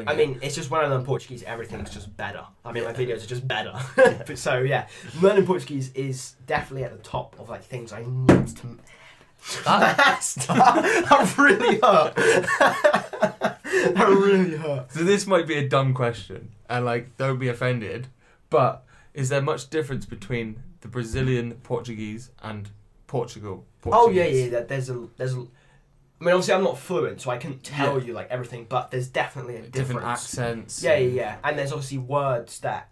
I mean, it's just when I learn Portuguese, everything's just better. I mean, my videos are just better. But so yeah, learning Portuguese is definitely at the top of like things I need to. That really hurt. That really hurt. So this might be a dumb question, and like, don't be offended, but is there much difference between the Brazilian Portuguese and Portugal Portuguese? Oh yeah. There's a. I mean, obviously, I'm not fluent, so I couldn't tell you like everything, but there's definitely a difference. Different accents. Yeah. And there's obviously words that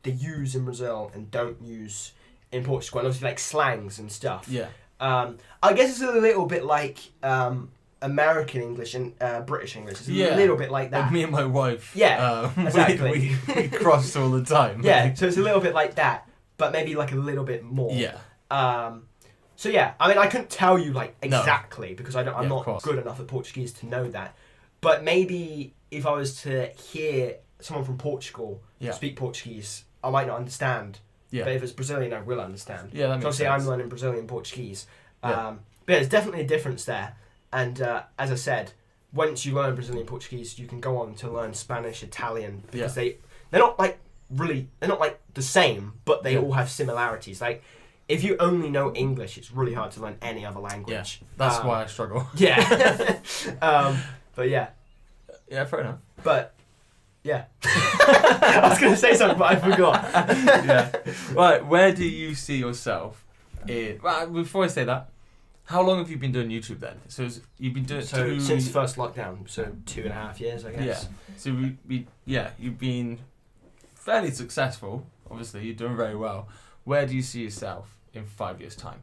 they use in Brazil and don't use in Portugal, and obviously like slangs and stuff. Yeah. I guess it's a little bit like American English and British English. It's a little bit like that. Like me and my wife. Yeah, exactly. We cross all the time. Yeah, so it's a little bit like that, but maybe like a little bit more. Yeah. So yeah, I mean, I couldn't tell you like exactly because I'm not good enough at Portuguese to know that. But maybe if I was to hear someone from Portugal speak Portuguese, I might not understand. Yeah. But if it's Brazilian, I will understand. Yeah, that makes obviously, sense. I'm learning Brazilian Portuguese. But yeah, there's definitely a difference there. And as I said, once you learn Brazilian Portuguese, you can go on to learn Spanish, Italian, because they're not like the same, but they all have similarities. Like, if you only know English, it's really hard to learn any other language. Yeah, that's why I struggle. Yeah. But yeah. Yeah, fair enough. But yeah. I was going to say something, but I forgot. Yeah. Right, where do you see yourself in... Well, before I say that, how long have you been doing YouTube then? So you've been doing it since first lockdown, so 2.5 years, I guess. Yeah. So you've been fairly successful. Obviously, you're doing very well. Where do you see yourself in 5 years' time?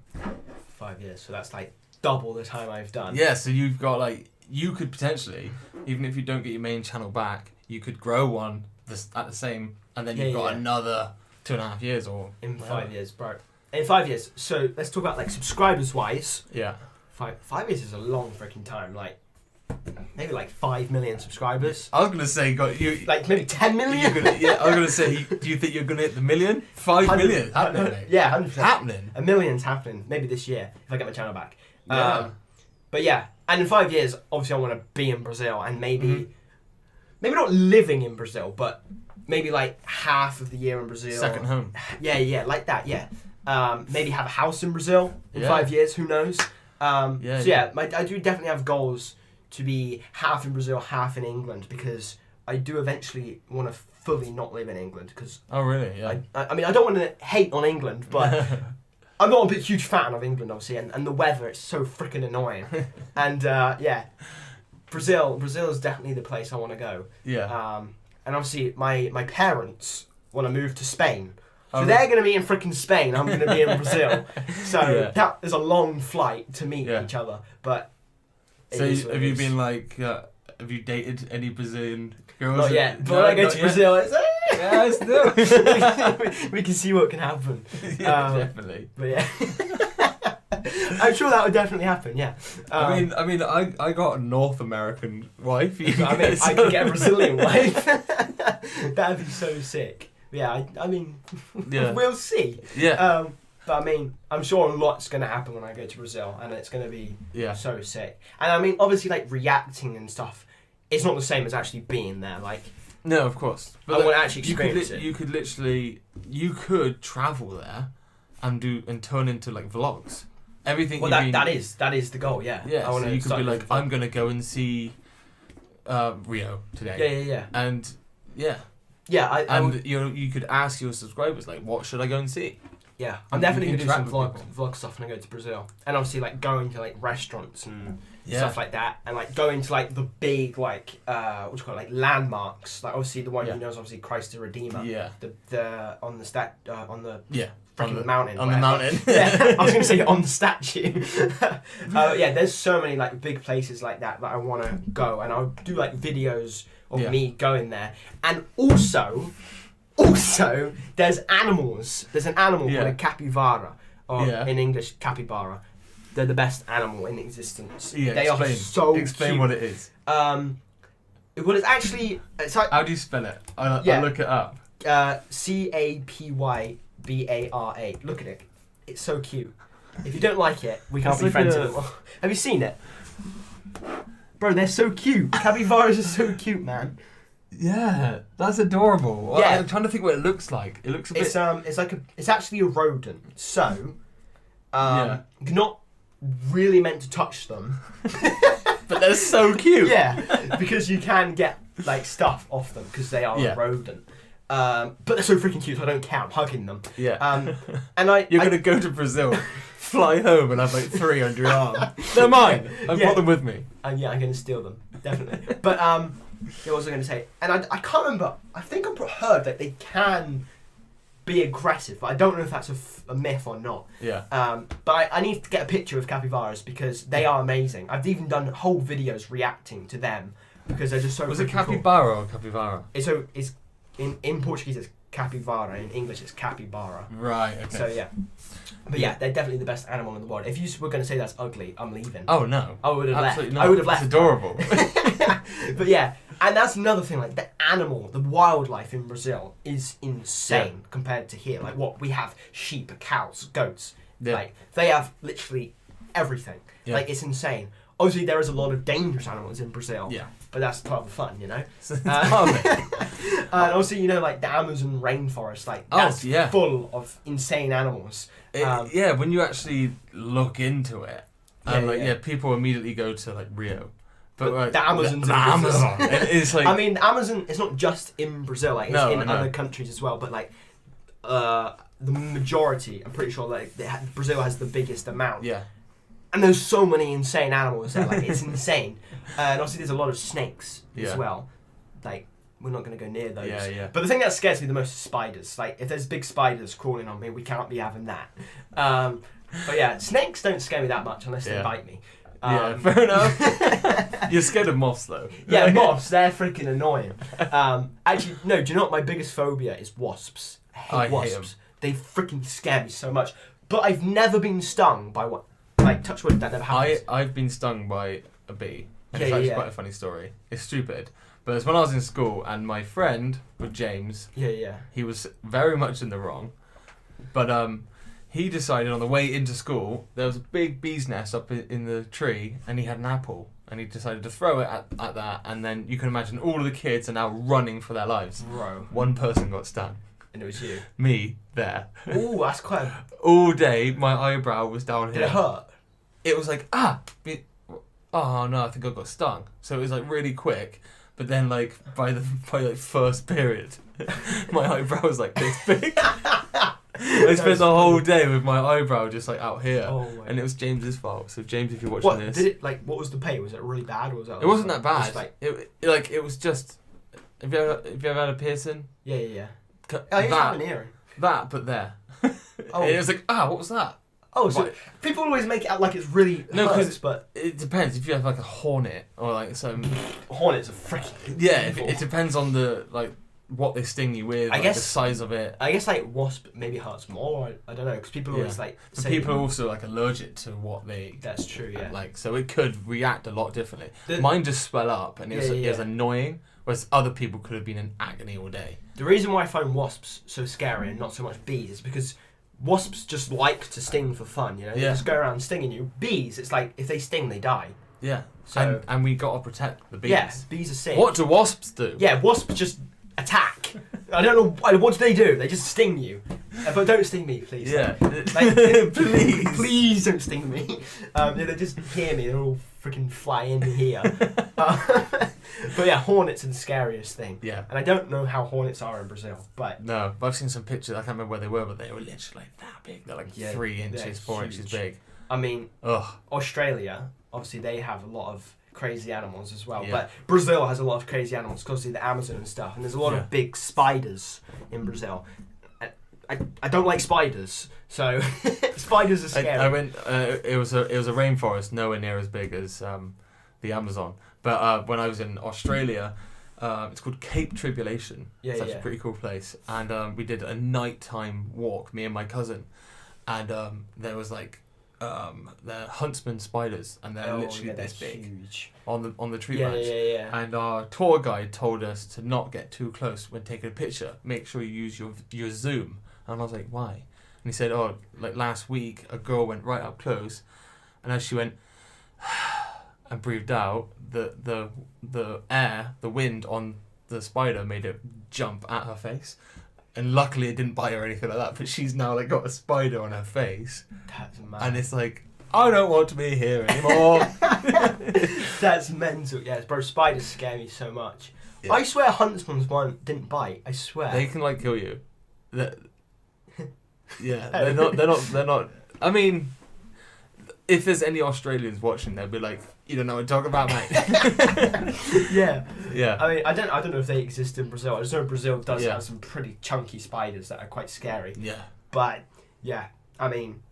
5 years, so that's like double the time I've done. Yeah, so you've got like... You could potentially, even if you don't get your main channel back, you could grow one at the same, and then you've got another 2.5 years or... In 5 years, bro. In 5 years. So let's talk about like subscribers-wise. Yeah. 5 years is a long freaking time. Like, maybe like 5 million subscribers. I was going to say, like maybe 10 million? I was going to say, do you think you're going to hit the million? 5 million? Happening. Yeah, 100%. Happening. A million's happening. Maybe this year, if I get my channel back. Yeah. But yeah, and in 5 years, obviously I want to be in Brazil and maybe not living in Brazil, but maybe like half of the year in Brazil. Second home. Yeah, like that, yeah. Maybe have a house in Brazil in 5 years, who knows? I do definitely have goals to be half in Brazil, half in England, because I do eventually want to fully not live in England. Cause oh, really? Yeah. I mean, I don't want to hate on England, but... I'm not a big huge fan of England, obviously, and the weather, it's so freaking annoying. And, Brazil is definitely the place I want to go. Yeah. And obviously, my parents want to move to Spain. So they're going to be in freaking Spain, I'm going to be in Brazil. So that is a long flight to meet each other, but... So have you been like... have you dated any Brazilian girls? Not yet, but when I go to Brazil, it's... Yeah, still. We can see what can happen. Yeah, definitely. But yeah, I'm sure that would definitely happen. Yeah. I mean, I got a North American wife. I could get a Brazilian wife. That'd be so sick. Yeah, I mean, we'll see. Yeah. But I mean, I'm sure a lot's going to happen when I go to Brazil, and it's going to be so sick. And I mean, obviously, like reacting and stuff, it's not the same as actually being there. Like. No, of course. But I want to actually experience it. You could travel there and turn into like vlogs. Everything. Well, that is the goal. Yeah. Yeah. So you could be like, I'm gonna go and see Rio today. Yeah. And yeah. Yeah. You could ask your subscribers like, what should I go and see? Yeah, I'm definitely gonna do some vlog stuff when I go to Brazil, and obviously like going to like restaurants and stuff like that, and like going to like the big like what do you call it, like landmarks. Like obviously the one you know is obviously Christ the Redeemer. Yeah. The on the mountain. On the mountain. Yeah, I was gonna say on the statue. Yeah, there's so many like big places like that I want to go, and I'll do like videos of me going there, and also, there's animals. There's an animal called a capybara, or in English, capybara. They're the best animal in existence. Yeah, they are so explain cute. What it is. Well, it's actually... It's like, how do you spell it? I'll look it up. Capybara. Look at it. It's so cute. If you don't like it, we can't be friends anymore. Have you seen it? Bro, they're so cute. Capybaras are so cute, man. Yeah, that's adorable. Yeah. I'm trying to think what it looks like. It looks a bit... It's actually a rodent. So, you're not really meant to touch them. But they're so cute. Yeah, because you can get like stuff off them because they are a rodent. But they're so freaking cute, so I don't care. I'm hugging them. Yeah. And You're going to go to Brazil, fly home and have like 3 under your arm. They're mine. I've brought them with me. And yeah, I'm going to steal them. Definitely. But, what was I going to say? And I can't remember. I think I heard that they can be aggressive, but I don't know if that's a myth or not. Yeah. But I need to get a picture of capybaras because they are amazing. I've even done whole videos reacting to them because they're just so. Was it capybara or capybara? It's in Portuguese it's capybara, in English it's capybara. Right. Okay. So yeah. But yeah, they're definitely the best animal in the world. If you were going to say that's ugly, I'm leaving. Oh no. I would have left. Absolutely not. I would have left. It's adorable. But yeah, and that's another thing. Like the animal, the wildlife in Brazil is insane compared to here. Like what we have: sheep, cows, goats. Yeah. Like they have literally everything. Yeah. Like it's insane. Obviously, there is a lot of dangerous animals in Brazil. Yeah. But that's part of the fun, you know. And also, you know, like the Amazon rainforest, like that's full of insane animals. Yeah, when you actually look into it, and people immediately go to like Rio, but like, the Amazon's the Amazon. It's like, I mean, the Amazon is not just in Brazil; like it's in other countries as well. But like, the majority, I'm pretty sure, like Brazil has the biggest amount. Yeah. And there's so many insane animals there, like it's insane. And obviously there's a lot of snakes as well. Like, we're not going to go near those. Yeah, yeah. But the thing that scares me the most is spiders. Like, if there's big spiders crawling on me, we can't be having that. But yeah, snakes don't scare me that much unless they bite me. Yeah, fair enough. You're scared of moths though. Yeah, moths, they're freaking annoying. Actually, no, do you know what my biggest phobia is? Wasps. I hate wasps. Hate them. They freaking scare me so much. But I've never been stung by one. Like, touch wood, that never happens. I've been stung by a bee. And it's actually quite a funny story. It's stupid. But it's when I was in school and my friend, with James, he was very much in the wrong. But he decided on the way into school, there was a big bee's nest up in the tree and he had an apple. And he decided to throw it at that. And then you can imagine all of the kids are now running for their lives. Bro. One person got stung. And it was you. Me, there. Oh, that's quite... All day, my eyebrow was down here. Did it hurt? It was like, oh no, I think I got stung. So it was like really quick. But then like, by first period, my eyebrow was like this big. I spent the whole day with my eyebrow just like out here. And it was James's fault. So James, if you're watching this. Did it, like, what was the pain? Was it really bad or was that... It wasn't that bad. It was just... Have you ever had a piercing? Yeah. Oh, you have an earring. That, but there. It was like, what was that? Oh, so people always make it out like it's really hurts, but... It depends. If you have like a hornet or like some... Hornets are freaking... Yeah, it depends on the, like, what they sting you with, I guess, the size of it. I guess like wasp maybe hurts more. I don't know, because people always like... Say people are also like allergic to what they... That's true, yeah. Like, so it could react a lot differently. Mine just swell up and it was annoying, whereas other people could have been in agony all day. The reason why I find wasps so scary and not so much bees is because wasps just like to sting for fun, you know? They just go around stinging you. Bees, it's like, if they sting, they die. Yeah. So, and we got to protect the bees. Yeah, bees are sick. What do wasps do? Yeah, wasps just attack. I don't know, what do they do? They just sting you. But don't sting me, please. Yeah. Please. Please don't sting me. They just hear me, they're all freaking fly in here. But yeah, hornets are the scariest thing. Yeah. And I don't know how hornets are in Brazil, but... No, but I've seen some pictures, I can't remember where they were, but they were literally like that big. They're like 3 inches, 4 inches big. I mean, Australia, obviously they have a lot of crazy animals as well, but Brazil has a lot of crazy animals, because of the Amazon and stuff, and there's a lot of big spiders in Brazil. I don't like spiders, so spiders are scary. I went. It was a rainforest, nowhere near as big as the Amazon. But when I was in Australia, it's called Cape Tribulation. It's actually a pretty cool place, and we did a nighttime walk, me and my cousin, and there was like the huntsman spiders, and they're literally this big huge. on the tree branch. And our tour guide told us to not get too close when taking a picture. Make sure you use your zoom. And I was like, why? And he said, like last week, a girl went right up close, and as she went, and breathed out, the air, the wind on the spider made it jump at her face. And luckily it didn't bite her or anything like that, but she's now like got a spider on her face. That's mad. And it's like, I don't want to be here anymore. That's mental. Yeah, bro, spiders scare me so much. Yeah. I swear huntsman's one didn't bite. I swear. They can like kill you. Yeah, they're not. I mean, if there's any Australians watching, they'll be like, you don't know what to talk about, mate. Yeah. Yeah. I mean, I don't know if they exist in Brazil. I just know Brazil does have some pretty chunky spiders that are quite scary. Yeah. But yeah, I mean,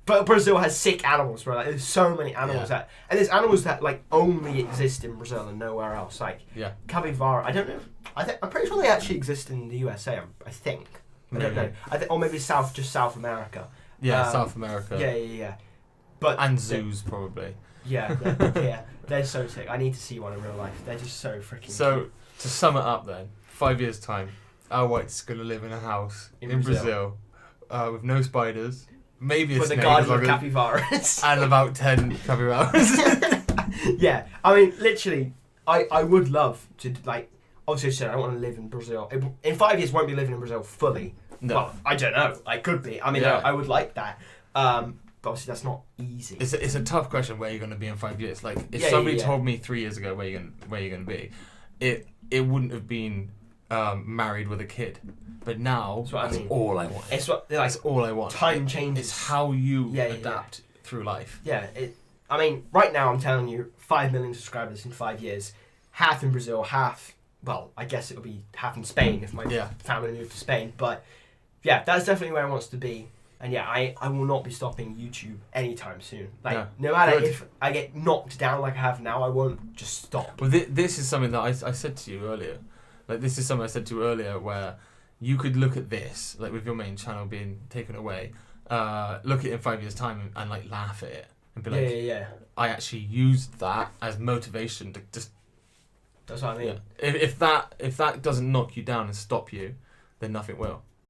but Brazil has sick animals, bro. Like, there's so many animals and there's animals that like only exist in Brazil and nowhere else. Like Capybara. I don't know. I'm pretty sure they actually exist in the USA. I think. I don't know. Or maybe just South America. Yeah, South America. Yeah. But and zoos probably. Yeah, they're so sick. I need to see one in real life. They're just so freaking. So cute. To sum it up, then 5 years time, AlWhites gonna live in a house in Brazil with no spiders, maybe a with snake, a garden of capybaras, and about 10 capybaras. Yeah, I mean, literally, I would love to like. Obviously, I don't want to live in Brazil. In 5 years, won't be living in Brazil fully. No. Well, I don't know. I could be. I mean, I would like that. But obviously that's not easy. It's a tough question where you're going to be in 5 years. Like if somebody told me 3 years ago where you're going to be, it wouldn't have been married with a kid. But now that's all I want. That's all I want. Time changes. It's how you adapt through life. Yeah. I mean, right now I'm telling you, 5 million subscribers in 5 years, half in Brazil, half. Well, I guess it'll be half in Spain if my family moved to Spain. But yeah, that's definitely where I want to be. And yeah, I will not be stopping YouTube anytime soon. Like, no matter if I get knocked down like I have now, I won't just stop. Well, this is something that I said to you earlier. Like, this is something I said to you earlier where you could look at this, like with your main channel being taken away, look at it in 5 years' time and like laugh at it and be like, I actually used that as motivation to just... That's what I mean. Yeah. If that doesn't knock you down and stop you, then nothing will.